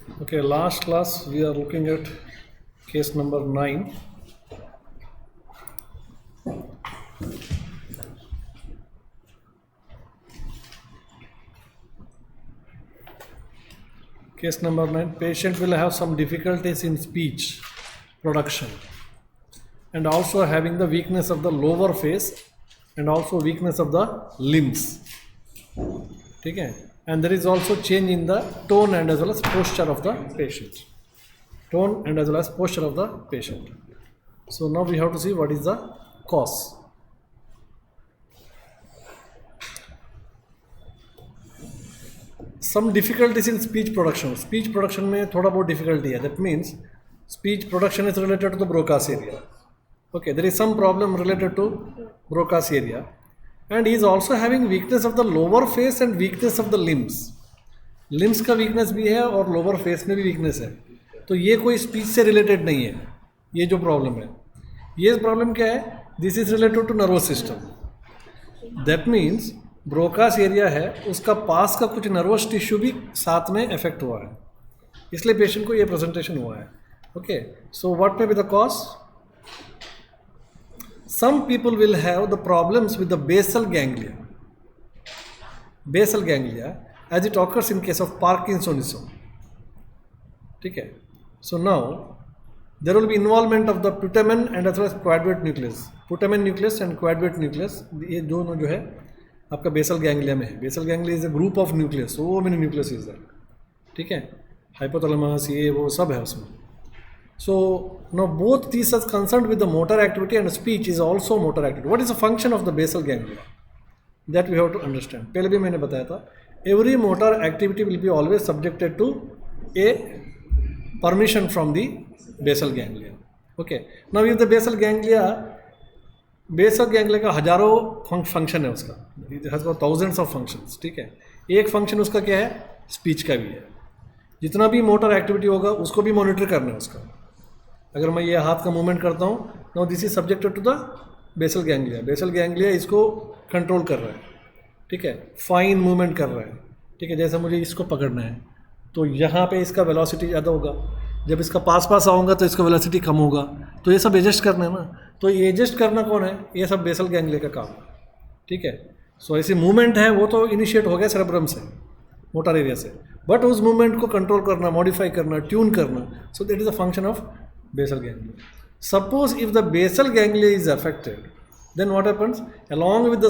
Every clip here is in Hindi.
Okay, last class we are looking at case number 9. Case number 9, patient will have some difficulties in speech production and also having the weakness of the lower face and also weakness of the limbs. Okay? And there is also change in the tone and as well as posture of the patient. Tone and as well as posture of the patient. So now we have to see what is the cause. Some difficulties in speech production. Speech production में थोड़ा बहुत difficulty है. That means speech production is related to the Broca's area. Okay, there is some problem related to Broca's area. And he is also having weakness of the lower face and weakness of the limbs. Limbs का weakness भी है और lower face में भी weakness है. तो ये कोई speech से related नहीं है. ये जो problem है. ये problem क्या है? This is related to nervous system. That means Broca's area है उसका पास का कुछ नर्वस टिश्यू भी साथ में इफेक्ट हुआ है, इसलिए पेशेंट को ये प्रेजेंटेशन हुआ है. Okay, so what may be the cause? Some people will have the problems with the basal ganglia. Basal ganglia as it occurs in case of parkinsonism. ठीक है, so now there will be involvement of the putamen and as well as caudate nucleus. Putamen nucleus and caudate nucleus ये दोनों जो है आपका बेसल गैंग्लिया में है. Basal ganglia is a group of nucleus, so many nucleus is that. ठीक है, हाइपोथैलेमस ये वो सब है उसमें. So now both these are concerned with the motor activity and speech is also motor activity. What is the function of the basal ganglia? That we have to understand. पहले भी मैंने बताया था, every motor activity will be always subjected to a permission from the basal ganglia. Okay, now if the basal ganglia का हजारों फंक्शन है उसका, it has got thousands of functions. ठीक है, एक फंक्शन उसका क्या है? स्पीच का भी है. जितना भी मोटर एक्टिविटी होगा उसको भी मॉनिटर करना है उसका. अगर मैं ये हाथ का मूवमेंट करता हूँ, now this is subjected to the basal ganglia. Basal ganglia इसको कंट्रोल कर रहा है. ठीक है, फाइन मूवमेंट कर रहा है. ठीक है, जैसे मुझे इसको पकड़ना है तो यहाँ पे इसका वेलोसिटी ज़्यादा होगा, जब इसका पास आऊँगा तो इसका वेलोसिटी कम होगा. तो ये सब एडजस्ट करना है ना. तो ये एडजस्ट करना कौन है? ये सब बेसल गैंग्लिया का काम है. ठीक है, सो ऐसी मूवमेंट है वो तो इनिशिएट हो गया सेरेब्रम से, मोटर एरिया से, बट उस मूवमेंट को कंट्रोल करना, मॉडिफाई करना, ट्यून करना, so that is the function of basal ganglia. Suppose if the basal ganglia is affected, then what happens? along with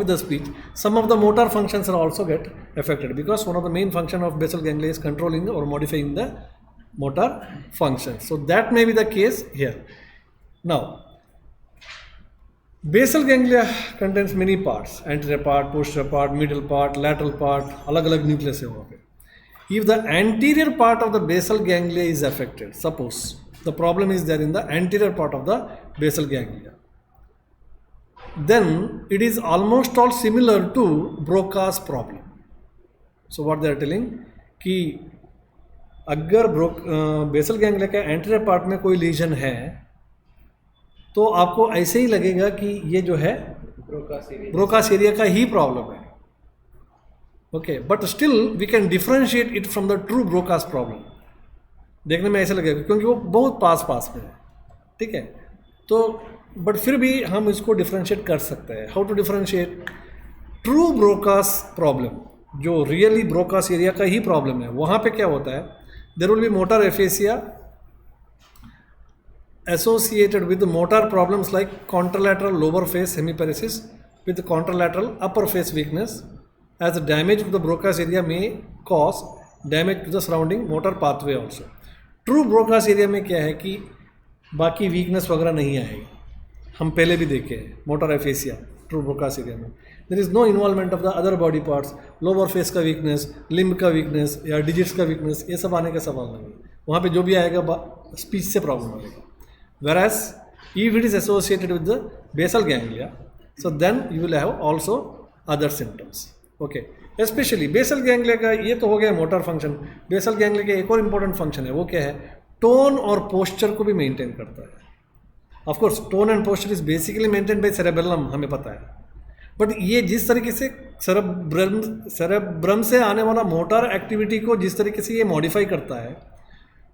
the speech, some of the motor functions are also get affected, because one of the main function of basal ganglia is controlling or modifying the motor functions. So that may be the case here. Now, basal ganglia contains many parts: anterior part, posterior part, middle part, lateral part. अलग-अलग nucleus है वहाँ पे. If the anterior part of the basal ganglia is affected, suppose the problem is there in the anterior part of the basal ganglia, then it is almost all similar to Broca's problem. So what they are telling कि अगर बेसल गैंग्लिया का एंटीरियर पार्ट में कोई लीजन है तो आपको ऐसे ही लगेगा कि ये जो है ब्रोकास एरिया का ही प्रॉब्लम है. Okay, but still we can differentiate it from the true Broca's problem. देखने में ऐसे लगेगा क्योंकि वो बहुत पास में है. ठीक है, तो बट फिर भी हम इसको डिफरेंशिएट कर सकते हैं. How to differentiate? True Broca's problem, जो रियली ब्रोकास एरिया का ही प्रॉब्लम है, वहाँ पे क्या होता है? There will be motor aphasia associated with motor problems like contralateral lower face hemiparesis with contralateral upper face weakness, as damage to the Broca's area में cause damage to the surrounding motor pathway also. True Broca's area में क्या है कि बाकी वीकनेस वगैरह नहीं आएगी. हम पहले भी देखे हैं motor aphasia true Broca's area में. There is no involvement of the other body parts. Lower face का वीकनेस, लिम्ब का वीकनेस या डिजिट्स का वीकनेस, ये सब आने का सवाल नहीं है. वहाँ पे जो भी आएगा स्पीच से प्रॉब्लम आएगा. Whereas if it is associated with the basal ganglia, so then you will have also other symptoms. Okay, specially basal ganglia का ये तो हो गया मोटर फंक्शन. बेसल गैंग्लिया का एक और इम्पोर्टेंट फंक्शन है, वो क्या है? टोन और पोस्चर को भी मेंटेन करता है. Of course tone and posture is basically maintain by cerebellum, हमें पता है, बट ये जिस तरीके से सेरेब्रम से आने वाला मोटर एक्टिविटी को जिस तरीके से ये मॉडिफाई करता है,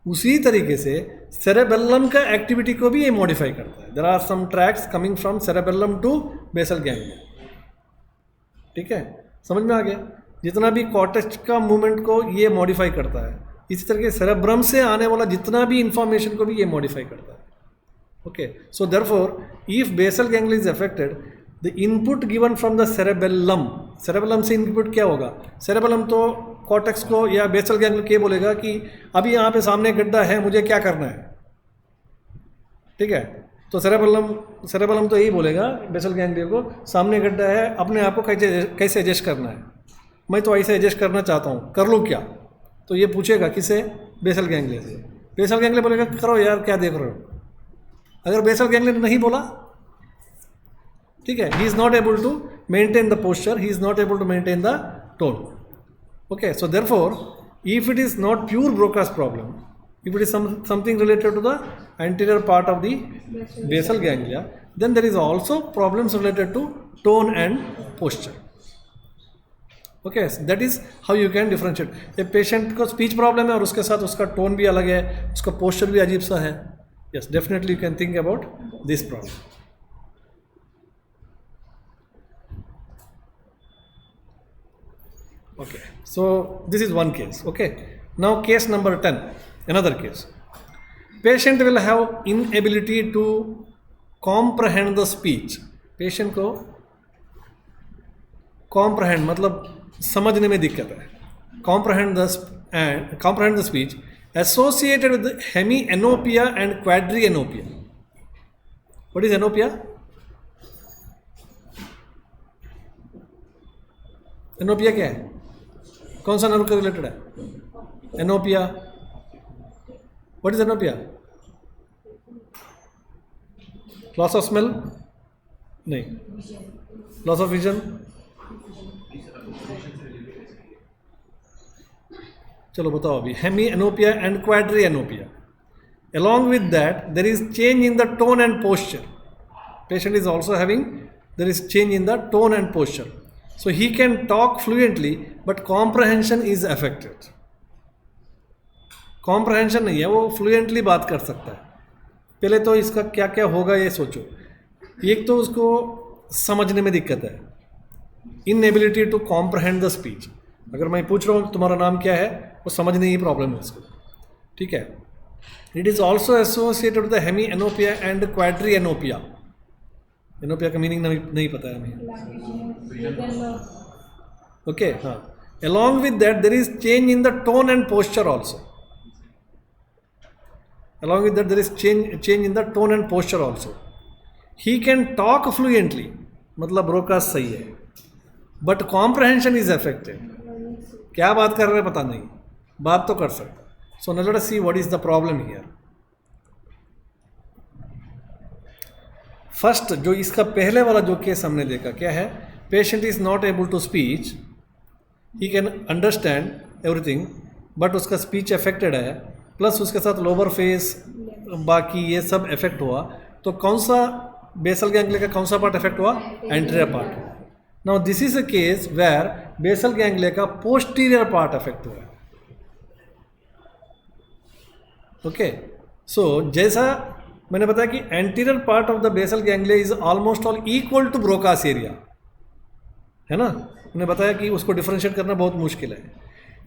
उसी तरीके से सेरेबेलम का एक्टिविटी को भी ये मॉडिफाई करता है. There are some tracts coming from cerebellum to basal ganglia. ठीक है, समझ में आ गया? जितना भी कॉर्टेक्स का मूवमेंट को ये मॉडिफाई करता है, इसी तरह सेरेब्रम से आने वाला जितना भी इंफॉर्मेशन को भी ये मॉडिफाई करता है. Okay, so therefore if basal ganglia is affected, the input given from the cerebellum से इनपुट क्या होगा? सेरेबेलम तो कॉर्टेक्स को या बेसल गैंग्लिया के बोलेगा कि अभी यहाँ पे सामने गड्ढा है, मुझे क्या करना है. ठीक है, तो सेरेबेलम तो यही बोलेगा बेसल गैंग्लिया को, सामने गड्ढा है, अपने आप को कैसे एडजस्ट करना है. मैं तो ऐसे एडजस्ट करना चाहता हूँ, कर लूँ क्या? तो ये पूछेगा किसे? बेसल गैंग्लिया से. बेसल गैंग्लिया बोलेगा करो यार, क्या देख रहे हो. अगर बेसल गैंग्लिया ने नहीं बोला, ठीक है, he is not able to maintain the posture, he is not able to maintain the tone. Okay, so therefore, if it is not pure Broca's problem, if it is something related to the anterior part of the basal ganglia, then there is also problems related to tone and posture. Okay, so that is how you can differentiate. A patient को speech problem है और उसके साथ उसका tone भी अलग है, उसका posture भी अजीब सा है. Yes, definitely you can think about this problem. Okay, so this is one case. Okay, now case number 10, another case. Patient will have inability to comprehend the speech. Patient को comprehend मतलब समझने में दिक्कत है. Comprehend the speech associated with hemianopia and quadrianopia. What is anopia? Anopia क्या है? कौन सा नर्व का रिलेटेड है? Anopia. What is anopia? Loss of smell? नहीं. Loss of vision? चलो बताओ अभी. Hemi anopia and quadri anopia. along with that there is change in the tone and posture. Patient is also having, there is change in the tone and posture. So he can talk fluently but comprehension is affected. Comprehension नहीं है, वो fluently बात कर सकता है. पहले तो इसका क्या क्या होगा ये सोचो. एक तो उसको समझने में दिक्कत है, inability to comprehend the speech. अगर मैं पूछ रहा हूँ तुम्हारा नाम क्या है, वो समझने ही प्रॉब्लम है उसको. ठीक है. It is also associated with the hemianopia and quadrianopia. Anopia का मीनिंग नहीं पता है हमें. ओके, हाँ. Along with that there is change in the tone and posture also. Along with that there is change in the tone and posture also. He can talk fluently, मतलब ब्रोकास सही है, but comprehension is affected. क्या बात कर रहे हैं पता नहीं, बात तो कर सकता. So now let us see what is the problem here. First जो इसका पहले वाला जो केस हमने देखा क्या है, patient is not able to speech, he can understand everything but उसका स्पीच अफेक्टेड है, प्लस उसके साथ लोअर फेस बाकी ये सब इफेक्ट हुआ. तो कौन सा बेसल गैंग्लिया का कौन सा पार्ट इफेक्ट हुआ? Anterior part. Now this is a case where basal ganglia का पोस्टीरियर पार्ट इफेक्ट हुआ. ओके, सो जैसा मैंने बताया कि anterior part of the basal ganglia is almost all equal to Broca's area, है ना. मैंने बताया कि उसको डिफरेंशिएट करना बहुत मुश्किल है.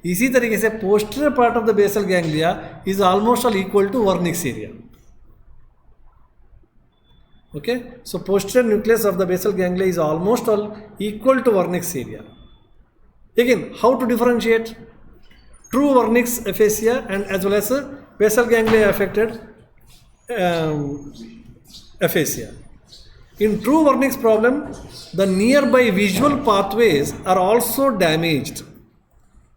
इसी तरीके से posterior part of the basal ganglia is almost all equal to Wernicke's area. Okay, so posterior nucleus of the basal ganglia is almost all equal to Wernicke's area. Again how to differentiate true Wernicke's aphasia and as well as basal ganglia affected aphasia. In true Wernicke's problem, the nearby visual pathways are also damaged,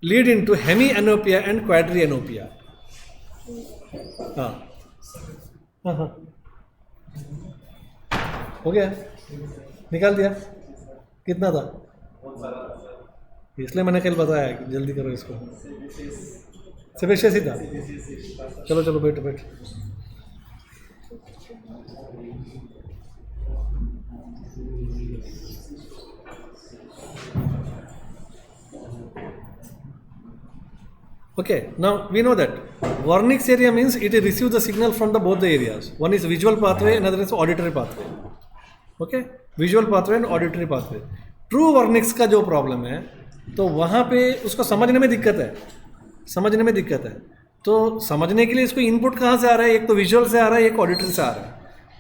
leading to hemianopia and quadrianopia. हाँ हाँ हो गया, निकाल दिया. कितना था? इसलिए मैंने कल बताया कि जल्दी करो इसको. सेपेशियस ही था. चलो चलो बैठो बैठो. Okay, now we know that Wernicke's area means it receives the signal from the both the areas. One is visual pathway, another is auditory pathway. Okay, visual pathway and auditory pathway. True Wernicke's का जो प्रॉब्लम है तो वहाँ पे उसको समझने में दिक्कत है, तो समझने के लिए इसको इनपुट कहाँ से आ रहा है, एक तो विजुअल से आ रहा है, एक ऑडिटरी से आ रहा है.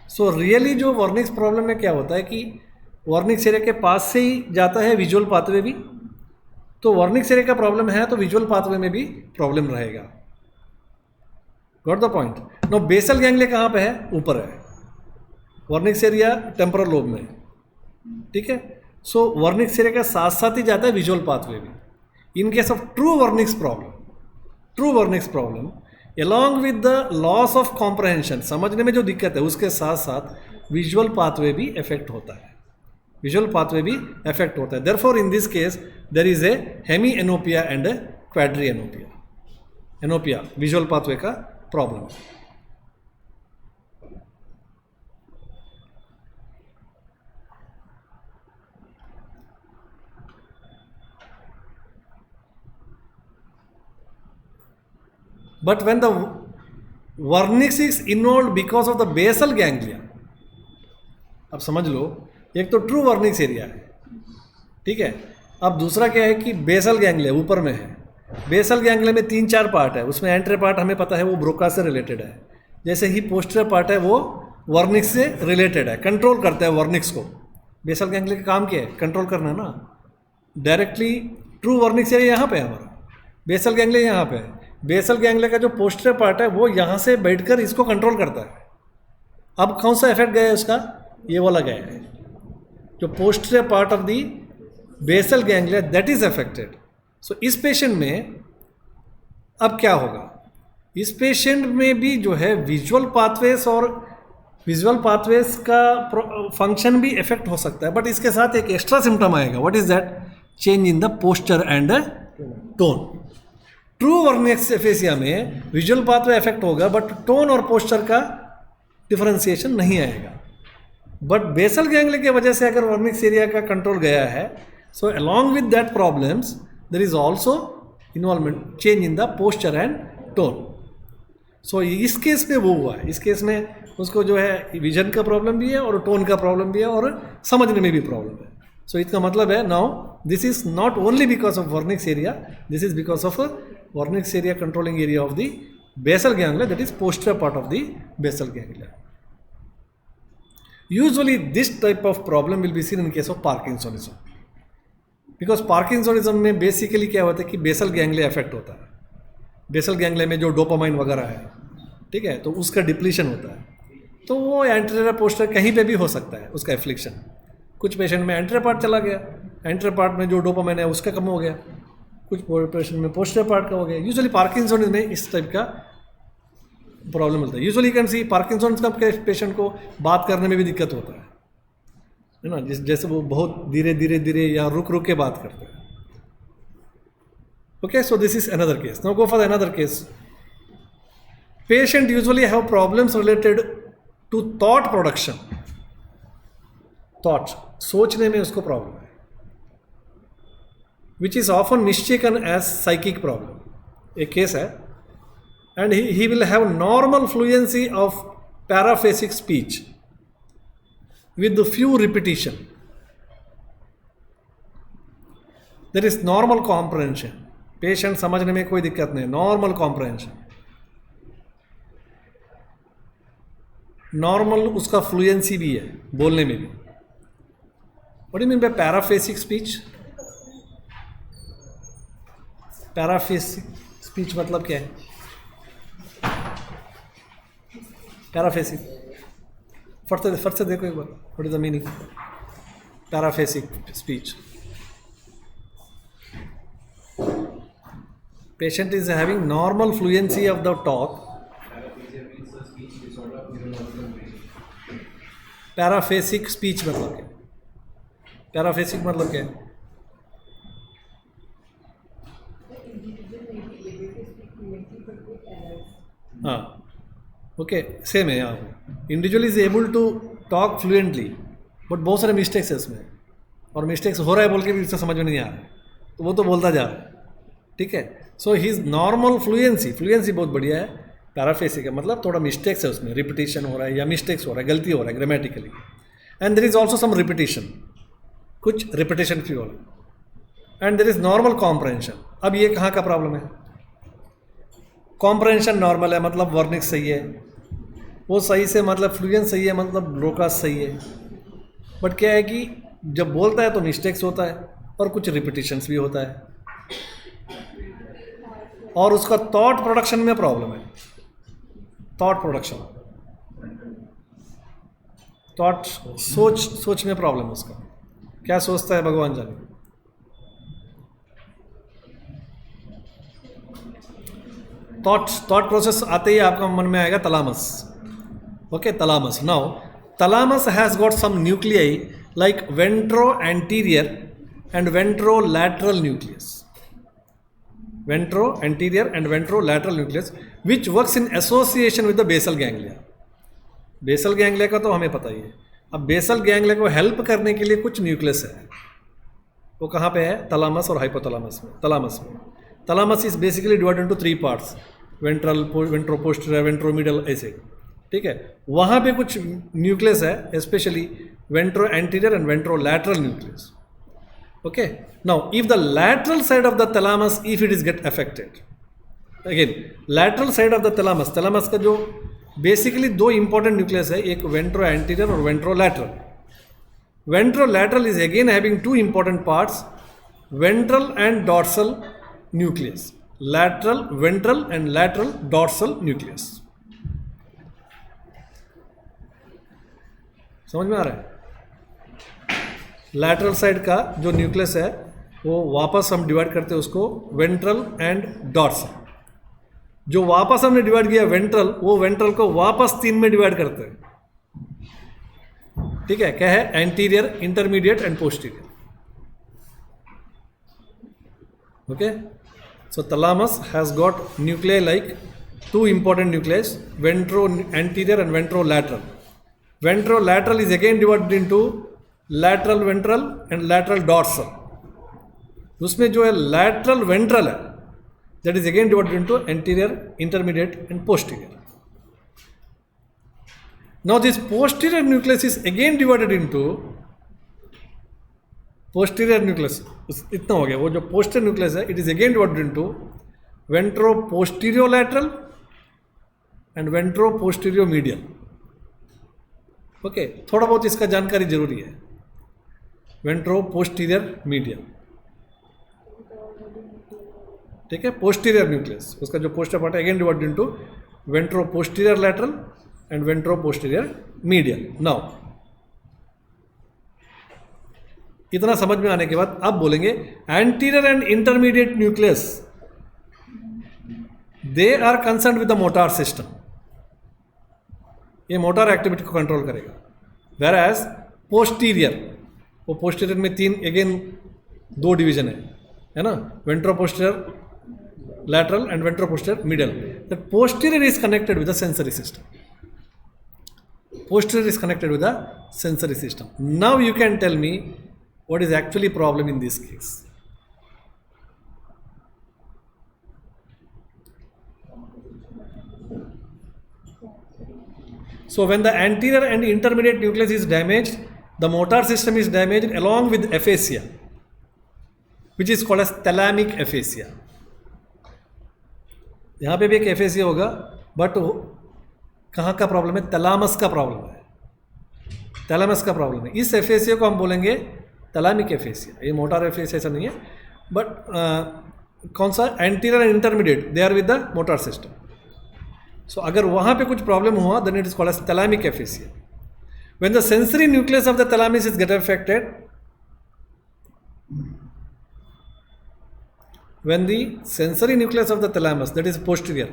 सो रियली जो वर्निक्स प्रॉब्लम में क्या होता है कि वर्निक्स एरिया के पास से ही जाता है विजुअल पाथवे भी, तो वर्निक्स एरिया का प्रॉब्लम है तो विजुअल पाथवे में भी प्रॉब्लम रहेगा. Got the point. No basal ganglia कहाँ पे है, ऊपर है. वर्निक्स एरिया टेम्पोरल लोब में, ठीक है. सो वर्निक्स एरिया का साथ साथ ही जाता है विजुअल पाथवे भी. इन case of true Wernicke's problem along with the loss of comprehension, समझने में जो दिक्कत है उसके साथ साथ विजुअल पाथवे भी अफेक्ट होता है. Therefore in this case there is a hemianopia and a quadrianopia. Anopia visual pathway का प्रॉब्लम है. But when the Wernicke's is involved because of the basal ganglia, अब समझ लो, एक तो ट्रू वर्निक्स एरिया है, ठीक है. अब दूसरा क्या है कि बेसल गैंग्लिया ऊपर में है. बेसल गैंग्लिया में 3-4 पार्ट है, उसमें एंट्रे पार्ट हमें पता है वो ब्रोका से रिलेटेड है, जैसे ही पोस्टीरियर पार्ट है वो वर्निक्स से रिलेटेड है, कंट्रोल करता है वर्निक्स को. बेसल गैंग्लिया का काम क्या है, कंट्रोल करना ना. डायरेक्टली ट्रू वर्निक्स एरिया यहाँ पे है हमारा, बेसल गैंग्लिया यहाँ पे है. बेसल गैंग्लिया का जो पोस्टीरियर पार्ट है वो यहाँ से बैठकर इसको कंट्रोल करता है. अब कौन सा इफेक्ट गया है उसका, ये वाला गया है, जो posterior part of the basal ganglia that is affected. So इस पेशेंट में अब क्या होगा, इस पेशेंट में भी जो है विजुअल पाथवेज का फंक्शन भी इफेक्ट हो सकता है. बट इसके साथ एक एक्स्ट्रा सिम्टम आएगा. What is that, change in the posture and tone. True Wernicke's aphasia में विजुअल पाथवे इफेक्ट होगा बट टोन और पोस्चर का डिफरेंशिएशन नहीं आएगा. बट बेसल गैंग्लिया की वजह से अगर वर्निक्स एरिया का कंट्रोल गया है, so along with that problems there is also involvement change in the posture and tone. So इस केस में वो हुआ है, इस केस में उसको जो है विजन का प्रॉब्लम भी है और टोन का प्रॉब्लम भी है और समझने में भी प्रॉब्लम है. सो इसका मतलब है now this is not only because of Wernicke's area, this is because of Wernicke's area controlling area of the basal ganglia, that is posterior part of the basal ganglia. Usually this type of problem will be seen in case of Parkinsonism, because Parkinsonism में बेसिकली क्या होता है कि बेसल गैंग्लिया इफेक्ट होता है. बेसल गैंग्लिया में जो डोपामाइन वगैरह है, ठीक है, तो उसका डिप्लीशन होता है. तो वो एंटीरियर पोस्टीरियर कहीं पे भी हो सकता है उसका एफ्लिक्शन. कुछ पेशेंट में एंटीरियर पार्ट चला गया, एंटीरियर पार्ट में जो डोपामाइन है उसका कम हो गया, कुछ पेशेंट में पोस्टीरियर पार्ट का हो गया. यूजुअली पार्किंसोनिज्म में इस टाइप का प्रॉब्लम होता है. यूजुअली कैन सी पार्किंसोनिज्म का पेशेंट को बात करने में भी दिक्कत होता है ना, जैसे वो बहुत धीरे या रुक के बात करते हैं. Okay, so this is another case. Now go for another case. Patient usually have problems related to thought production. Thought, सोचने में उसको प्रॉब्लम है, which is often mistaken as psychic problem. एक केस है, and he will have normal fluency of paraphasic speech with the few repetition. There is normal comprehension. Patient समझने में कोई दिक्कत नहीं, normal comprehension. Normal उसका fluency भी है बोलने में भी. What do you mean by paraphasic speech? Paraphasic speech मतलब क्या है? पैराफेसिक फट से देखो एक बार, what is the meaning paraphasic speech. Patient is having normal fluency of the talk. Paraphasic speech मतलब क्या, पैराफेसिक मतलब क्या है? हाँ, ओके, सेम है यहाँ पे. Individual is able to talk fluently but बहुत सारे मिस्टेक्स है इसमें, और मिस्टेक्स हो रहा है बोल के भी इससे समझ में नहीं आ रहा है, तो वो तो बोलता जा रहा है, ठीक है. सो हीज नॉर्मल फ्लुएंसी बहुत बढ़िया है. पैराफ्रेसिंग है मतलब थोड़ा मिस्टेक्स है उसमें, रिपीटेशन हो रहा है या मिस्टेक्स हो रहा है, गलती हो रहा है grammatically, and there is also some repetition, कुछ रिपीटेशन फ्री हो रहा है, and there is normal comprehension. अब ये कहाँ का प्रॉब्लम है? कॉम्प्रहेंशन नॉर्मल है मतलब वर्निक्स सही है, वो सही से मतलब फ्लुएंस सही है मतलब ब्रोकास्ट सही है, बट क्या है कि जब बोलता है तो मिस्टेक्स होता है और कुछ रिपीटेशंस भी होता है, और उसका थॉट प्रोडक्शन में प्रॉब्लम है. थॉट प्रोडक्शन, थॉट सोच में प्रॉब्लम है उसका. क्या सोचता है भगवान जाने. थॉट प्रोसेस आते ही आपका मन में आएगा thalamus. Okay, thalamus. Now thalamus has got some nuclei like ventro anterior and ventro lateral nucleus. Ventro anterior and ventrolateral nucleus which works in association with the basal ganglia. Basal ganglia का तो हमें पता ही है. अब बेसल गैंग्लिया को हेल्प करने के लिए कुछ न्यूक्लियस है, वो कहाँ पे है? तलामस और हाइपोथैलेमस में. Thalamus is basically divided into 3 parts, ventral, ventroposterior, ventromedial, ऐसे. ठीक है, वहाँ पे कुछ न्यूक्लियस है, specially ventro anterior and ventrolateral nucleus. Okay, now if the lateral side of the thalamus, if it is get affected, again lateral side of the thalamus का जो बेसिकली 2 इंपॉर्टेंट न्यूक्लियस है, एक वेंट्रो एंटीरियर और ventrolateral. Ventrolateral is again having 2 important parts, ventral and dorsal nucleus. Lateral ventral and lateral dorsal nucleus. समझ में आ रहा है? लैटरल साइड का जो न्यूक्लियस है वो वापस हम डिवाइड करते हैं उसको वेंट्रल एंड डॉर्सल. जो वापस हमने डिवाइड किया वेंट्रल, वो वेंट्रल को वापस 3 में डिवाइड करते हैं. ठीक है, क्या है? Anterior, intermediate and posterior. Okay, so thalamus has got nuclei like 2 important nucleus, ventro anterior and ventrolateral. Ventrolateral is again divided into lateral ventral and lateral dorsal. उसमें जो है लैटरल वेंट्रल है, that is again divided into anterior, intermediate and posterior. Now this posterior nucleus is again divided into posterior nucleus. इतना हो गया. वो जो पोस्टीरियर न्यूक्लियस है, it is again divided into ventro posterolateral and ventro posteromedial. Okay, थोड़ा बहुत इसका जानकारी जरूरी है. वेंट्रो पोस्टीरियर मीडियल, ठीक है. पोस्टीरियर न्यूक्लियस, उसका जो पोस्टर पार्ट है again divided into ventro posterior lateral and ventro posterior medial. Now इतना समझ में आने के बाद अब बोलेंगे anterior and intermediate nucleus, they are concern with the motor system. ये मोटार एक्टिविटी को कंट्रोल करेगा. वेयर एज पोस्टीरियर, वो पोस्टीरियर में 3 अगेन 2 डिवीजन है ना, ventro posterior lateral and ventro posterior middle. That posterior is connected with the sensory system. Posterior is connected with the sensory system. Now you can tell me what is actually problem in this case. So when the anterior and intermediate nucleus is damaged, the motor system is damaged along with aphasia, which is called as thalamic aphasia. यहाँ पे भी एक aphasia होगा, but कहाँ का प्रॉब्लम है? थैलामस का प्रॉब्लम है. थैलामस का प्रॉब्लम है. इस एफेसिया को हम बोलेंगे थैलामिक एफेसिया. ये मोटार एफेसिया ऐसा नहीं है, बट कौन सा? Anterior and intermediate, they are with the motor system. So अगर वहाँ पे कुछ प्रॉब्लम हुआ, then it is called as thalamic aphasia. When the sensory nucleus of the thalamus is get affected, when the sensory nucleus of the thalamus, that is posterior,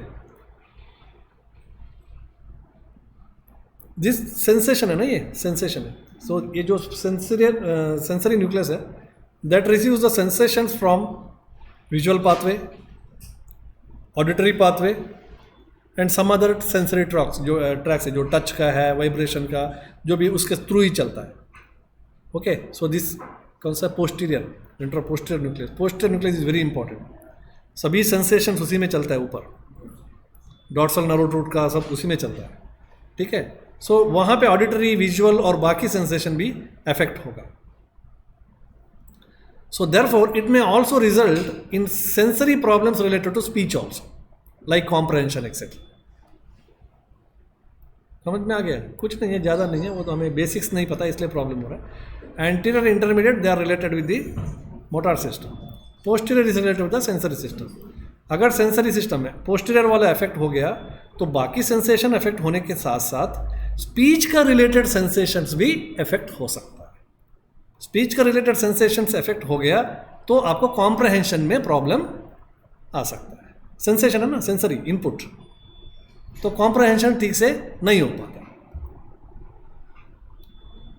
this sensation है ना, ये sensation है. So ये जो sensory nucleus है, that receives the sensations from visual pathway, auditory pathway and some other sensory tracks, जो tracks है, जो touch का है, vibration का, जो भी उसके थ्रू ही चलता है. Okay, so this कौन सा? posterior, interposterior nucleus. Posterior nucleus is very important. सभी सेंसेशंस उसी में चलता है, ऊपर डॉर्सल नर्व रूट का सब उसी में चलता है, ठीक है। सो वहाँ पे ऑडिटरी, विजुअल और बाकी सेंसेशन भी अफेक्ट होगा। So therefore it may also result in sensory problems related to speech also, like comprehension etcetera. समझ में आ गया? कुछ नहीं है, ज़्यादा नहीं है, वो तो हमें बेसिक्स नहीं पता इसलिए प्रॉब्लम हो रहा है। Anterior intermediate they are related with the motor system, posterior is related with the sensory system. अगर सेंसरी सिस्टम में पोस्टीरियर वाला इफेक्ट हो गया तो बाकी सेंसेशन इफेक्ट होने के साथ साथ स्पीच का रिलेटेड सेंसेशंस भी इफेक्ट हो सकता है। स्पीच का रिलेटेड सेंसेशंस इफेक्ट हो गया तो आपको कॉम्प्रहेंशन में प्रॉब्लम आ सकता है। सेंसेशन है ना, सेंसरी इनपुट, तो कॉम्प्रहेंशन ठीक से नहीं हो पाता।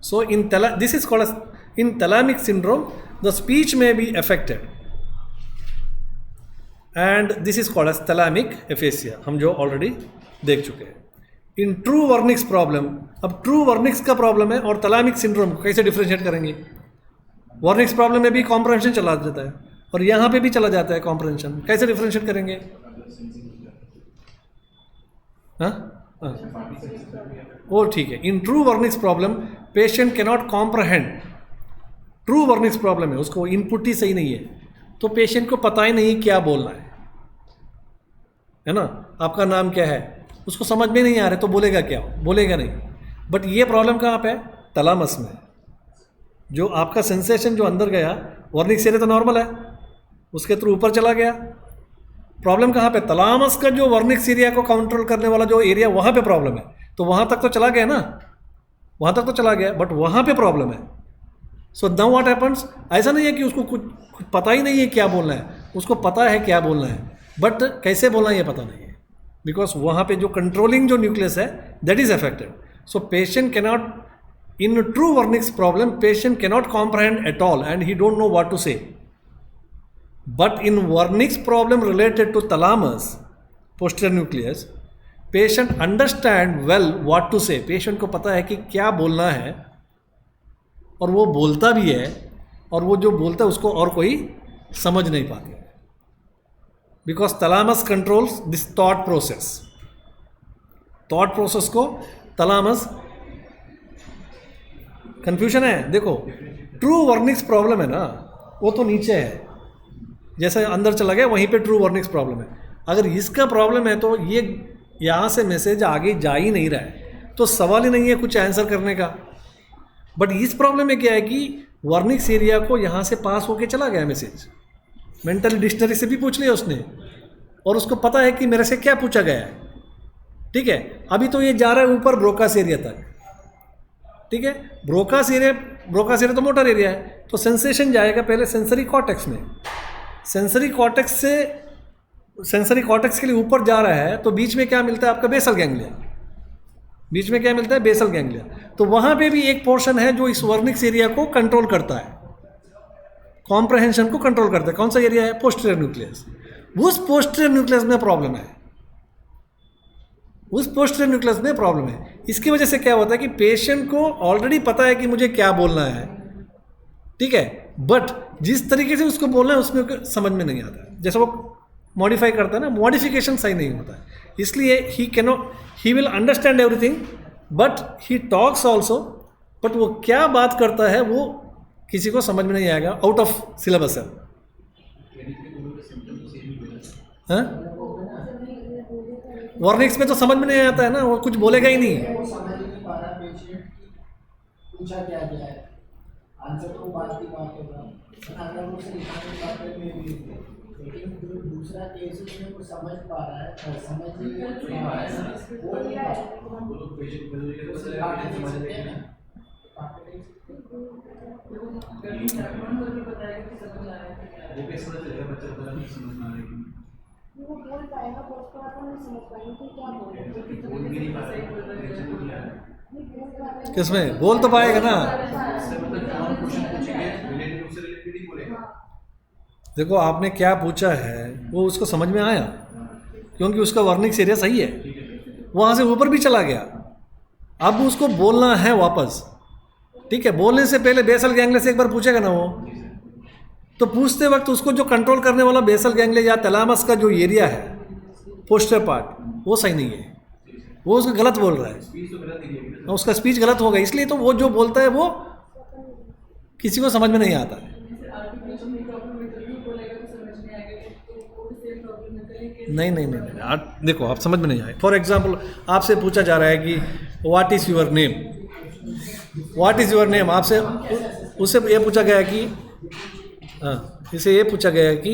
So in this is called in thalamic syndrome the speech में be affected and this is called as thalamic aphasia, हम जो ऑलरेडी देख चुके हैं। इन ट्रू वर्निक्स प्रॉब्लम, अब ट्रू वर्निक्स का प्रॉब्लम है और थैलेमिक सिंड्रोम को कैसे डिफरेंशिएट करेंगे? वर्निक्स प्रॉब्लम में भी कॉम्प्रहेंशन चला जाता है और यहाँ पे भी चला जाता है कॉम्प्रहेंशन, कैसे डिफरेंशिएट करेंगे? हाँ, वो ठीक है। इन true Wernicke's problem patient can not comprehend, true Wernicke's problem है, उसको इनपुट ही सही नहीं है तो पेशेंट को पता ही नहीं क्या बोलना है ना। आपका नाम क्या है, उसको समझ में नहीं आ रहा तो बोलेगा क्या? बोलेगा नहीं। बट ये प्रॉब्लम कहाँ पे है? थैलेमस में। जो आपका सेंसेशन जो अंदर गया, वर्निक्स एरिया तो नॉर्मल है, उसके थ्रू ऊपर चला गया। प्रॉब्लम कहाँ पे? थैलेमस का जो वर्निक्स एरिया को कंट्रोल करने वाला जो एरिया, वहाँ पे प्रॉब्लम है। तो वहाँ तक तो चला गया ना, वहाँ तक तो चला गया, बट वहाँ पे प्रॉब्लम है। So now what happens? ऐसा नहीं है कि उसको कुछ पता ही नहीं है क्या बोलना है, उसको पता है क्या बोलना है, बट कैसे बोलना है ये पता नहीं है, बिकॉज वहाँ पे जो कंट्रोलिंग जो न्यूक्लियस है that is affected. So patient cannot, in true Wernicke's problem patient cannot comprehend at all and he don't know what to say. But in Wernicke's problem related to thalamus posterior nucleus patient understand well what to say. Patient को पता है कि क्या बोलना है और वो बोलता भी है, और वो जो बोलता है उसको और कोई समझ नहीं पाता, because thalamus controls this thought process. Thought process को थैलेमस, कंफ्यूजन है। देखो, ट्रू वर्निक्स प्रॉब्लम है ना, वो तो नीचे है, जैसे अंदर चला गया वहीं पे ट्रू वर्निक्स प्रॉब्लम है। अगर इसका प्रॉब्लम है तो ये यहाँ से मैसेज आगे जा ही नहीं रहा है, तो सवाल ही नहीं है कुछ आंसर करने का। बट इस प्रॉब्लम में क्या है कि वर्निक्स एरिया को यहाँ से पास होके चला गया मैसेज, मेंटल डिक्शनरी से भी पूछ लिया उसने, और उसको पता है कि मेरे से क्या पूछा गया है, ठीक है। अभी तो ये जा रहा है ऊपर ब्रोकास एरिया तक, ठीक है। ब्रोकास एरिया तो मोटर एरिया है, तो सेंसेशन जाएगा पहले सेंसरी कॉर्टेक्स में। सेंसरी कॉर्टेक्स के लिए ऊपर जा रहा है तो बीच में क्या मिलता है आपका? Basal ganglia. बीच में क्या मिलता है? Basal ganglia. तो वहाँ पे भी एक पोर्शन है जो इस वर्निक्स एरिया को कंट्रोल करता है, कॉम्प्रहेंशन को कंट्रोल करता है। कौन सा एरिया है? Posterior nucleus. उस पोस्टीरियर न्यूक्लियस में प्रॉब्लम है, उस पोस्टीरियर न्यूक्लियस में प्रॉब्लम है। इसकी वजह से क्या होता है कि पेशेंट को ऑलरेडी पता है कि मुझे क्या बोलना है, ठीक है, बट जिस तरीके से उसको बोलना है उसमें समझ में नहीं आता है। जैसे वो मॉडिफाई करता है ना, मॉडिफिकेशन सही नहीं होता है, इसलिए he will understand everything but he talks also, but वो क्या बात करता है वो किसी को समझ में नहीं आएगा, आउट ऑफ सिलेबस है। हाँ, वर्निक्स में तो समझ में नहीं आता है ना, वो कुछ बोलेगा ही नहीं। वो समझ नहीं पा रहा पेशेंट, पूछा क्या गया है, आंसर तो बात की बात होगा, अगर उसे लिखाने की बात करनी है, लेकिन जो दूसरा केस उसमें वो समझ पा रहा है, समझ नहीं पा रहा है, वो नहीं पा रहा, वो लोग पेशेंट को उसे बात नहीं समझ रहे हैं। वो कैसे समझ रहा है? बच्चा पता नहीं समझ में आ रहा है, वो बोल पाएगा तो उसको आप नहीं समझ पाएंगे कि क्या बोल रहे हैं, बोल भी नहीं पा रहा है। किसमें बोल तो पाएगा ना। देखो आपने क्या पूछा है वो उसको समझ में आया, क्योंकि उसका वर्निक्स एरिया सही है, वहाँ से ऊपर भी चला गया। अब उसको बोलना है वापस, ठीक है। बोलने से पहले बेसल गैंग्लिया से एक बार पूछेगा ना वो, तो पूछते वक्त उसको जो कंट्रोल करने वाला बेसल गैंग्लिया या थैलामस का जो एरिया है पोस्टर पार्ट, वो सही नहीं है, वो उसको गलत बोल रहा है, उसका स्पीच गलत होगा, इसलिए तो वो जो बोलता है वो किसी को समझ में नहीं आता है। नहीं नहीं नहीं नहीं, देखो आप समझ में नहीं आए। फॉर एग्जाम्पल आपसे पूछा जा रहा है कि what is your name, what is your name, आपसे उससे ये पूछा गया कि इसे ये पूछा गया कि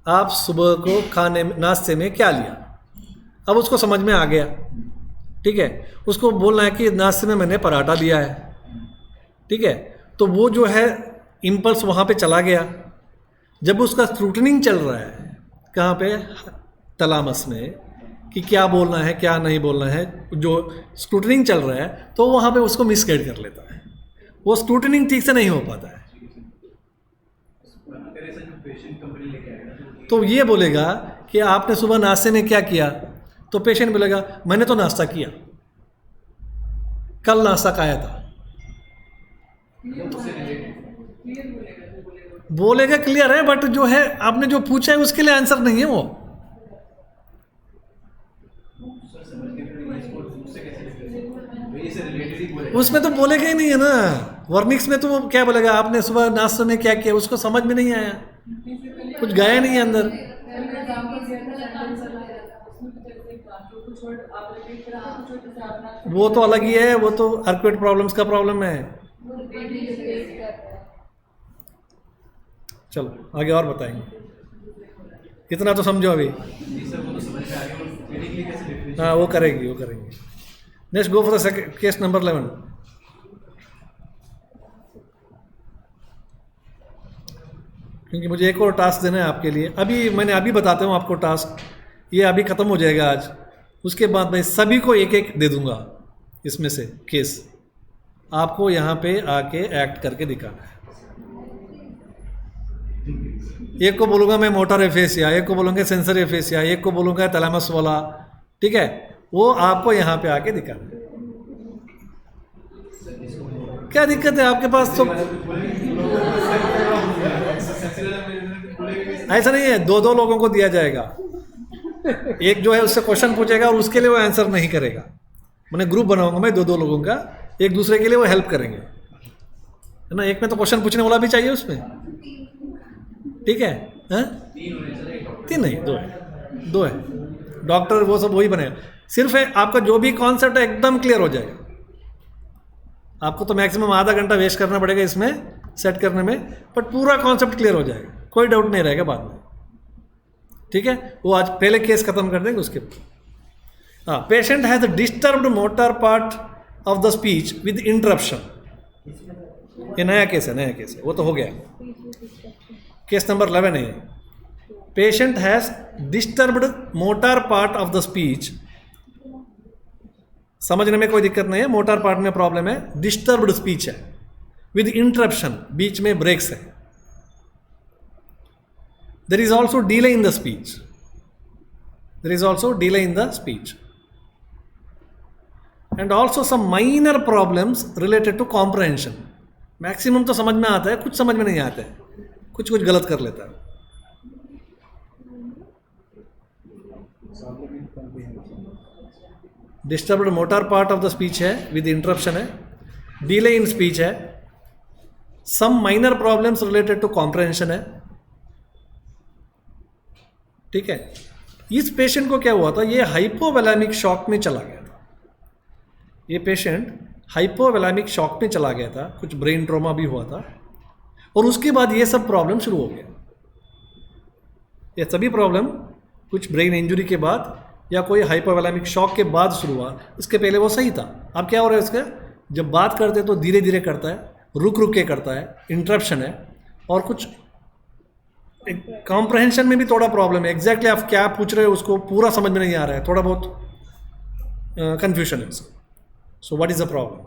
आप सुबह को खाने में नाश्ते में क्या लिया। अब उसको समझ में आ गया, ठीक है, उसको बोलना है कि नाश्ते में मैंने पराठा लिया है, ठीक है, तो वो जो है इम्पल्स वहाँ पे चला गया। जब उसका स्क्रूटनिंग चल रहा है कहाँ पे, थैलामस में, कि क्या बोलना है क्या नहीं बोलना है, जो स्क्रूटनिंग चल रहा है, तो वहाँ पे उसको मिसगाइड कर लेता है, वो स्क्रूटनिंग ठीक से नहीं हो पाता है। तो ये बोलेगा कि आपने सुबह नाश्ते में क्या किया, तो पेशेंट बोलेगा मैंने तो नाश्ता किया, कल नाश्ता खाया था, बोलेगा क्लियर है, बट जो है आपने जो पूछा है उसके लिए आंसर नहीं है वो। उसमें तो बोलेगा ही नहीं है ना, वर्निक्स में तो वो क्या बोलेगा आपने सुबह नाश्ते में क्या किया, उसको समझ में नहीं आया, कुछ गया नहीं है अंदर। वो तो अलग ही है, वो तो अर्कुएट प्रॉब्लम्स का प्रॉब्लम है। चलो आगे और बताएंगे, इतना तो समझो अभी। हाँ वो करेंगे। Next go for the case number 11। क्योंकि मुझे एक और टास्क देना है आपके लिए, मैंने अभी बताता हूँ आपको टास्क, ये अभी ख़त्म हो जाएगा आज, उसके बाद मैं सभी को एक एक दे दूंगा इसमें से केस, आपको यहाँ पे आके एक्ट करके दिखाना है। एक को बोलूँगा मैं मोटर एफेसिया, एक को बोलूँगा सेंसर एफेसिया, एक को बोलूँगा थैलामस वाला, ठीक है, वो आपको यहाँ पे आके दिखाना है। क्या दिक्कत है आपके पास? तो ऐसा नहीं है, दो लोगों को दिया जाएगा, एक जो है उससे क्वेश्चन पूछेगा और उसके लिए वो आंसर नहीं करेगा, मैंने ग्रुप बनाऊंगा मैं दो लोगों का, एक दूसरे के लिए वो हेल्प करेंगे, है ना। एक में तो क्वेश्चन पूछने वाला भी चाहिए उसमें, ठीक है, तीन नहीं, दो है, डॉक्टर वो सब वही बनेगा। सिर्फ है आपका जो भी कॉन्सेप्ट है एकदम क्लियर हो जाएगा। आपको तो मैक्सिमम आधा घंटा वेस्ट करना पड़ेगा इसमें सेट करने में, बट पूरा कॉन्सेप्ट क्लियर हो जाएगा, कोई डाउट नहीं रहेगा बाद में, ठीक है। वो आज पहले केस खत्म कर देंगे उसके बाद। हाँ, patient has disturbed motor part of the speech with interruption, ये नया केस है, वो तो हो गया। केस नंबर 11 है, patient has disturbed motor part of the speech, समझने में कोई दिक्कत नहीं है, मोटर पार्ट में प्रॉब्लम है, डिस्टर्ब्ड स्पीच है विद इंटरप्शन, बीच में ब्रेक्स है। There is also delay in the speech. And also some minor problems related to comprehension. Maximum तो समझ में आता है, कुछ समझ में नहीं आता है, कुछ गलत कर लेता है। Disturbed motor part of the speech है विद इंटरप्शन है, डिले इन स्पीच है, some minor problems related to comprehension है, ठीक है। इस पेशेंट को क्या हुआ था, ये हाइपोवैलेमिक शॉक में चला गया था, ये पेशेंट हाइपोवैलेमिक शॉक में चला गया था, कुछ ब्रेन ट्रॉमा भी हुआ था, और उसके बाद ये सब प्रॉब्लम शुरू हो गया। ये सभी प्रॉब्लम कुछ ब्रेन इंजरी के बाद या कोई हाइपोवैलेमिक शॉक के बाद शुरू हुआ, इसके पहले वो सही था। अब क्या हो रहा है इसका, जब बात करते तो धीरे धीरे करता है, रुक के करता है, इंटरप्शन है, और कुछ कॉम्प्रहेंशन में भी थोड़ा प्रॉब्लम है, एग्जैक्टली आप क्या पूछ रहे हो उसको पूरा समझ में नहीं आ रहा है, थोड़ा बहुत कंफ्यूजन है उसका। So what is the problem?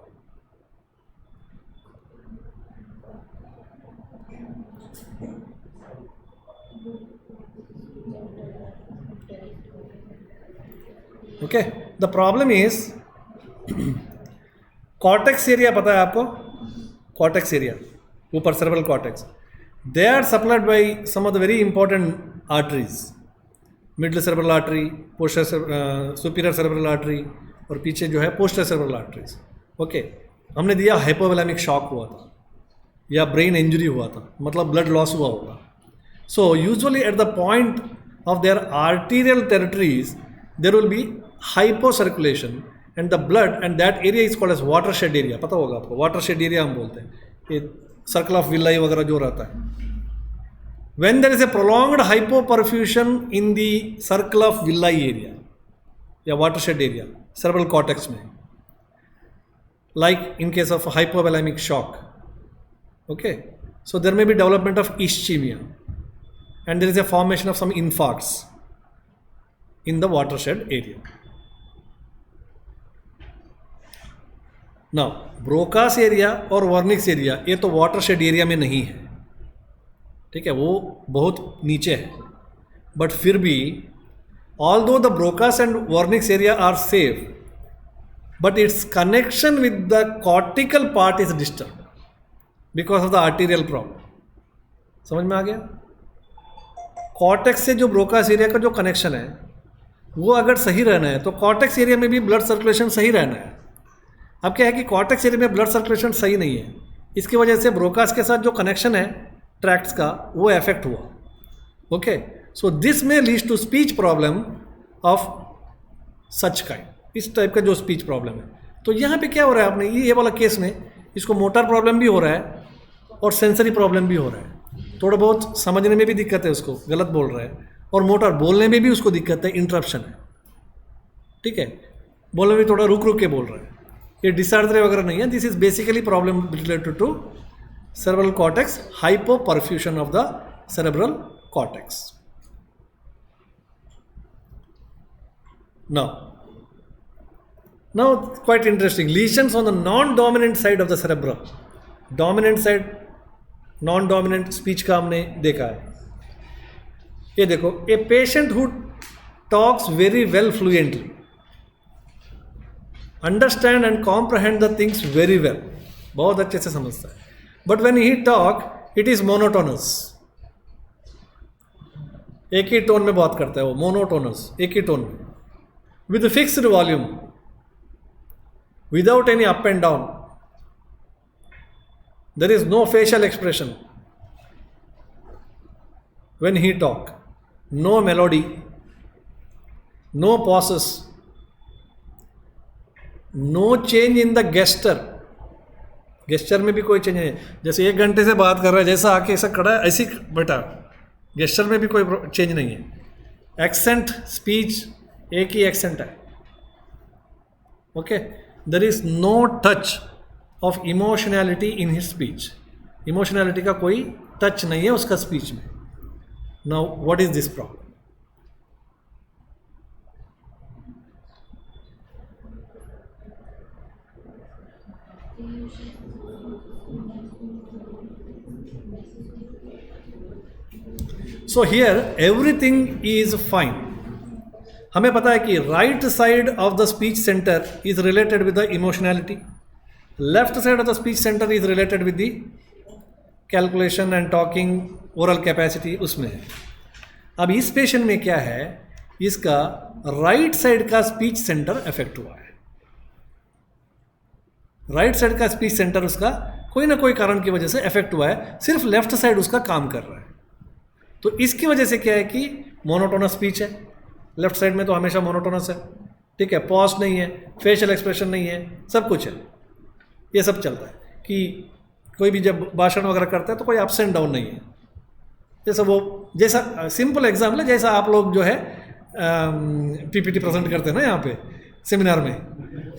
Okay, the problem is cortex area, पता है आपको कॉर्टेक्स एरिया, ऊपर cerebral cortex, They are supplied by some of the very important arteries, middle cerebral artery, superior cerebral artery, और पीछे जो है पोस्टर सेरेब्रल आर्टरीज. ओके, हमने दिया हाइपोवोलेमिक शॉक हुआ था या ब्रेन इंजरी हुआ था, मतलब ब्लड लॉस हुआ होगा. So usually at the point of their arterial territories there will be hypo circulation and the blood, and that area is called as watershed area. पता होगा आपको, वाटर शेड एरिया हम बोलते हैं, ये सर्कल ऑफ विलाई वगैरह जो रहता है. When there is a prolonged hypoperfusion in the circle of villi area या watershed area, cerebral cortex में, like in case of hypovolemic shock, okay, so there may be development of ischemia and there is a formation of some infarcts in the watershed area. Now, Broca's area और Wernicke's area ये तो watershed area में नहीं है, ठीक है, वो बहुत नीचे है. बट फिर भी although the Broca's and Wernicke's area are safe, but its connection with the cortical part is disturb because of the arterial problem. समझ में आ गया? कॉर्टेक्स से जो ब्रोकास एरिया का जो कनेक्शन है वो अगर सही रहना है तो कॉर्टेक्स एरिया में भी ब्लड सर्कुलेशन सही रहना है. अब क्या है कि कॉर्टेक्स एरिया में ब्लड सर्कुलेशन सही नहीं है, इसकी वजह से ब्रोकास के साथ जो कनेक्शन है ट्रैक्ट्स का वो इफेक्ट हुआ. Okay, so this may leads to speech problem of such kind, इस टाइप का जो स्पीच प्रॉब्लम है. तो यहाँ पे क्या हो रहा है, आपने ये वाला केस में इसको मोटर प्रॉब्लम भी हो रहा है और सेंसरी प्रॉब्लम भी हो रहा है. थोड़ा बहुत समझने में भी दिक्कत है, उसको गलत बोल रहा है, और मोटर बोलने में भी उसको दिक्कत है, इंटरप्शन है. ठीक है, बोलने में थोड़ा रुक रुक के बोल रहा है, ये डिसऑर्डर वगैरह नहीं है. This is basically problem related to cerebral cortex, hypoperfusion of the cerebral cortex. Now quite interesting, lesions on the non-dominant side of the cerebrum. Dominant side, non-dominant speech का हमने देखा है. ये देखो, a patient who talks very well fluently, understand and comprehend the things very well, बहुत अच्छे से समझता है. But when he talk, it is monotonous. एक ही टोन में बात करता है वो, मोनोटोनस, एक ही टोन में, with fixed volume, without any up and down. There is no facial expression when he talk, no melody, no pauses, no change in the gesture. Gesture में भी कोई चेंज नहीं है, जैसे 1 घंटे से बात कर रहा है, जैसा आके ऐसा खड़ा है ऐसी बैठा, गेस्चर में भी कोई चेंज नहीं है. एक्सेंट, स्पीच एक ही एक्सेंट है. Okay, there is no touch of emotionality in his speech. Emotionality का कोई टच नहीं है उसका स्पीच में. Now what is this problem? So here everything is fine. हमें पता है कि right side of the speech center is related with the emotionality, left side of the speech center is related with the calculation and talking, oral capacity उसमें है. अब इस पेशेंट में क्या है, इसका right side का speech center affect हुआ है. right side का speech center उसका कोई ना कोई कारण की वजह से affect हुआ है, सिर्फ left side उसका काम कर रहा है. तो इसकी वजह से क्या है कि मोनोटोनस स्पीच है, लेफ्ट साइड में तो हमेशा मोनोटोनस है. ठीक है, पॉज नहीं है, फेशियल एक्सप्रेशन नहीं है, सब कुछ है. ये सब चलता है कि कोई भी जब भाषण वगैरह करता है तो कोई अप्स एंड डाउन नहीं है. जैसा सिंपल एग्जाम्पल है, जैसा आप लोग जो है पीपीटी प्रेजेंट करते हैं ना यहाँ पे सेमिनार में,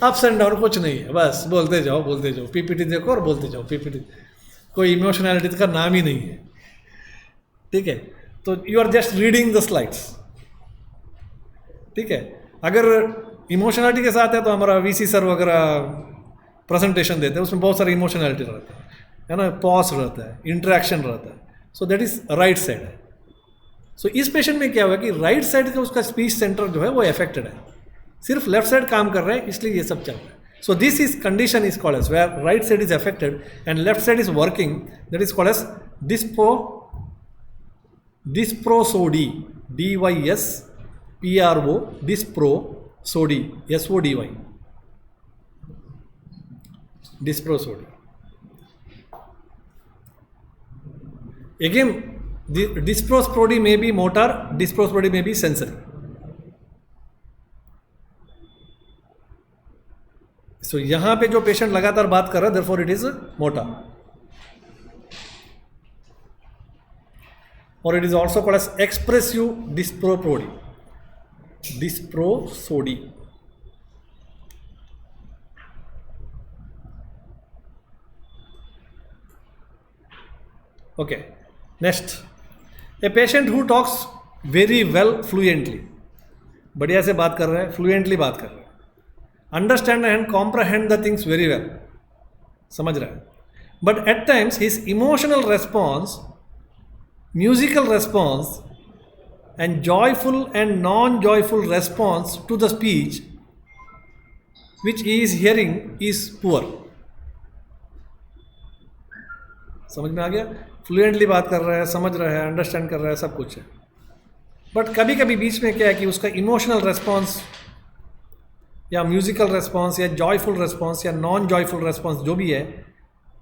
अप्स एंड डाउन कुछ नहीं है, बस बोलते जाओ पीपीटी देखो और बोलते जाओ पीपीटी. कोई इमोशनैलिटी का नाम ही नहीं है. ठीक है, तो you are just reading the slides. ठीक है, अगर इमोशनैलिटी के साथ है तो हमारा वीसी सर वगैरह प्रेजेंटेशन देते हैं, उसमें बहुत सारी इमोशनैलिटी रहता है ना, पॉज रहता है, इंटरेक्शन रहता है. सो दैट इज राइट साइड है. सो इस पेशेंट में क्या हुआ कि राइट साइड का उसका स्पीच सेंटर जो है वो अफेक्टेड है, सिर्फ लेफ्ट साइड काम कर रहा है, इसलिए ये सब चल रहा है. So this is condition is called as where right side is affected and left side is working, that is called as dysprosody, DYSPRO, dysprosody, SODY, dysprosody. Again, the dysprosody may be motor, dysprosody may be sensory. So यहां पे जो पेशेंट लगातार बात कर रहा है, therefore it is motor. Or it is also called as expressive dysprosody. Dysprosody. Okay. Next, a patient who talks very well fluently, बढ़िया से बात कर रहा है, fluently बात कर रहा है, understand and comprehend the things very well, समझ रहा है, but at times his emotional response, musical response and joyful and non-joyful response to the speech which he is hearing is poor. समझ में आ गया? फ्लुएंटली बात कर रहा है, समझ रहा है, अंडरस्टैंड कर रहा है, सब कुछ है, बट कभी कभी बीच में क्या है कि उसका इमोशनल रेस्पॉन्स या म्यूजिकल रेस्पॉन्स या जॉयफुल रेस्पॉन्स या नॉन जॉयफुल रेस्पॉन्स जो भी है,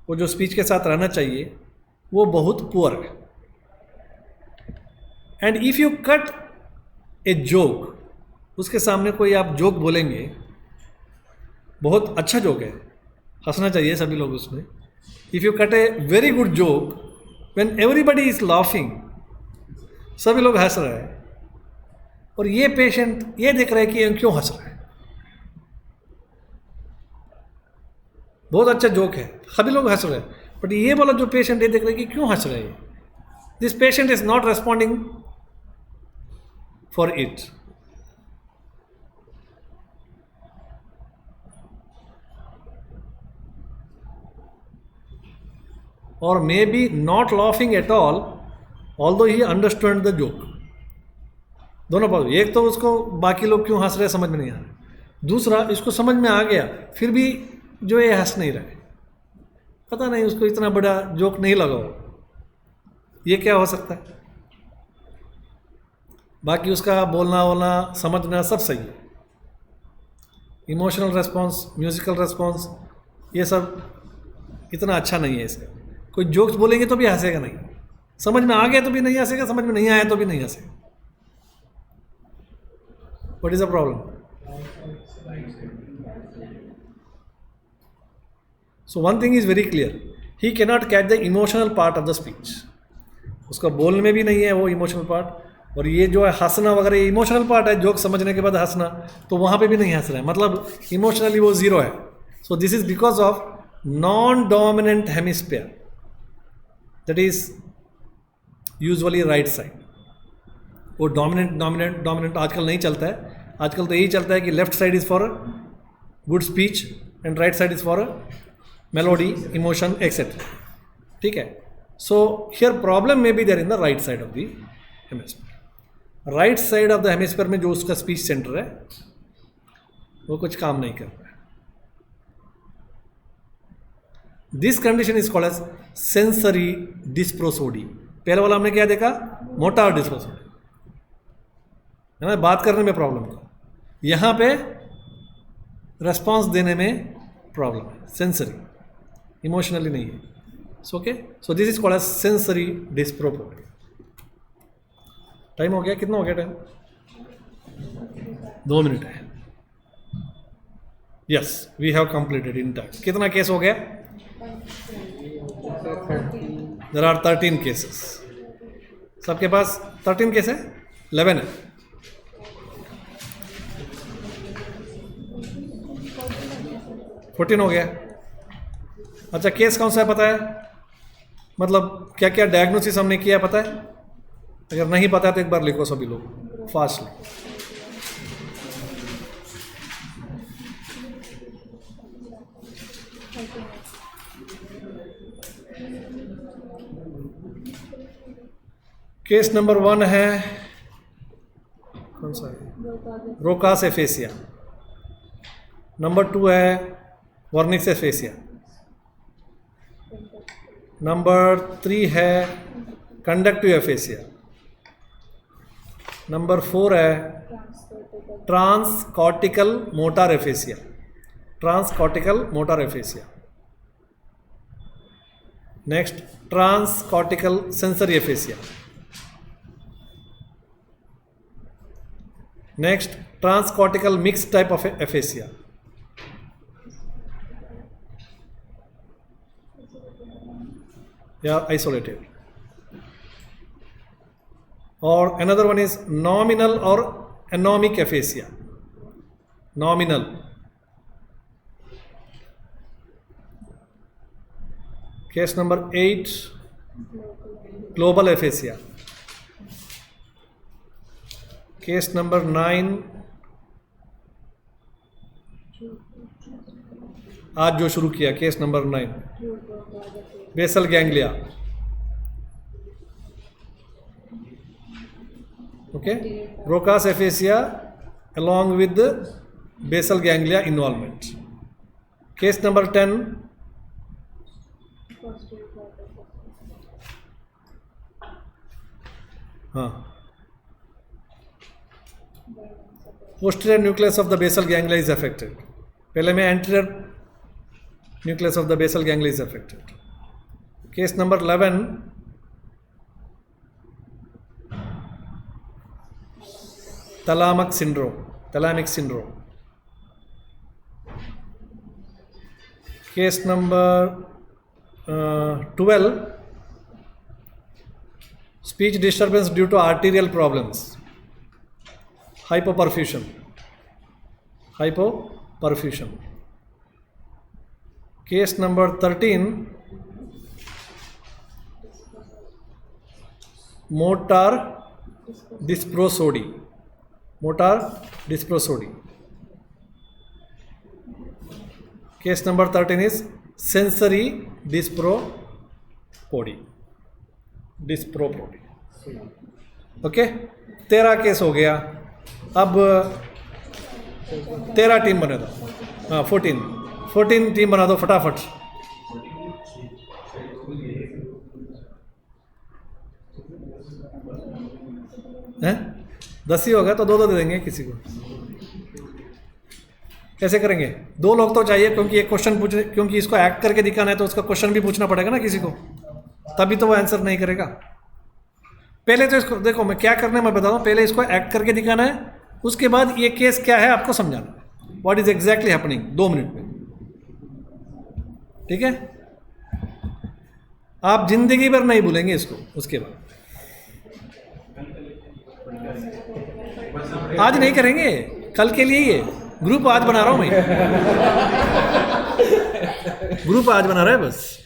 वो जो स्पीच के साथ रहना चाहिए, वो बहुत पुअर है. And if you cut a joke, उसके सामने कोई आप जोक बोलेंगे, बहुत अच्छा जोक है, हंसना चाहिए सभी लोग उसमें. If you cut a very good joke when everybody is laughing, सभी लोग हंस रहे हैं, और ये पेशेंट ये देख रहे हैं कि ये क्यों हंस रहे हैं, बहुत अच्छा जोक है, सभी लोग हंस रहे हैं, बट ये वाला जो पेशेंट ये देख रहे हैं कि क्यों हंस रहे हैं, this patient is not responding for it. or may be not laughing at all although he understood the joke. दोनों बात, एक तो उसको बाकी लोग क्यों हंस रहे समझ में नहीं आ रहा, दूसरा इसको समझ में आ गया फिर भी जो ये हंस नहीं रहे, पता नहीं उसको इतना बड़ा जोक नहीं लगा हो, ये क्या हो सकता है. बाकी उसका बोलना वोलना समझना सब सही है, इमोशनल रेस्पॉन्स, म्यूजिकल रेस्पॉन्स, ये सब इतना अच्छा नहीं है इसका. कोई जोक्स बोलेंगे तो भी हंसेगा नहीं, समझ में आ गया तो भी नहीं हंसेगा, समझ में नहीं आया तो भी नहीं हंसेगा. What is the problem? So one thing is very clear, he can not catch the emotional part of the speech. उसका बोलने में भी नहीं है वो इमोशनल पार्ट, और ये जो है हंसना वगैरह ये इमोशनल पार्ट है, जोक समझने के बाद हंसना, तो वहाँ पे भी नहीं हंस रहा है, मतलब इमोशनली वो जीरो है. So this is because of non dominant hemisphere, that is usually right side. वो डोमिनेंट आजकल नहीं चलता है, आजकल तो यही चलता है कि left side is for good speech and right side is for melody, emotion etcetera. ठीक है. So here problem may be there in the right side of the hemisphere. Right side of the hemisphere में जो उसका स्पीच सेंटर है वो कुछ काम नहीं कर रहा है. This condition is called as sensory dysprosody. पहले वाला हमने क्या देखा, मोटार डिस्प्रोसोडी है ना, बात करने में प्रॉब्लम था, यहाँ पे रेस्पॉन्स देने में प्रॉब्लम है, सेंसरी, इमोशनली नहीं है. So okay, so this is called as sensory dysprosody. Time हो गया, कितना हो गया टाइम? 2 मिनट है. Yes, we have completed in time. कितना केस हो गया? There are 13 cases. सबके पास 13 केस है? 11 है. हो गया. अच्छा, केस कौन सा है पता है? मतलब क्या क्या डायग्नोसिस हमने किया पता है? अगर नहीं पता है तो एक बार लिखो सभी लोग फास्टली. केस नंबर 1 है, कौन सा है? रोकास एफेसिया. नंबर 2 है वर्निक्स एफेसिया. नंबर 3 है कंडक्टिव एफेसिया। नंबर 4 है transcortical motor aphasia. Transcortical motor aphasia. Next transcortical sensory aphasia. Next transcortical mix type of aphasia. या आइसोलेटेड। और another one is nominal or anomic aphasia. Nominal. Case number 8, global aphasia. Case number 9, आज जो शुरू किया, case number 9, basal ganglia. Okay, Broca's aphasia along with the basal ganglia involvement. Case number 10, posterior nucleus of the basal ganglia is affected. पहले में anterior nucleus of the basal ganglia is affected. Case number 11, thalamic syndrome. Case number 12, speech disturbance due to arterial problems, hypoperfusion. Case number 13, motor dysprosody. Case number 13 is sensory dyspropody. Okay, 13 case हो गया। अब 13 टीम बने दो। 14 टीम बना दो फटाफट। हैं 10 ही होगा तो 2 दे देंगे किसी को। कैसे करेंगे? 2 लोग तो चाहिए, क्योंकि एक क्वेश्चन पूछने, क्योंकि इसको एक्ट करके दिखाना है तो उसका क्वेश्चन भी पूछना पड़ेगा ना किसी को, तभी तो वो आंसर नहीं करेगा। पहले तो इसको देखो, मैं क्या करना है मैं बताता हूँ। पहले इसको एक्ट करके दिखाना है, उसके बाद ये केस क्या है आपको समझाना है, what is exactly happening, 2 minute में। ठीक है, आप जिंदगी भर नहीं भूलेंगे इसको। उसके बाद आज नहीं करेंगे, कल के लिए ये ग्रुप आज बना रहा हूं मैं। ग्रुप आज बना रहा है बस।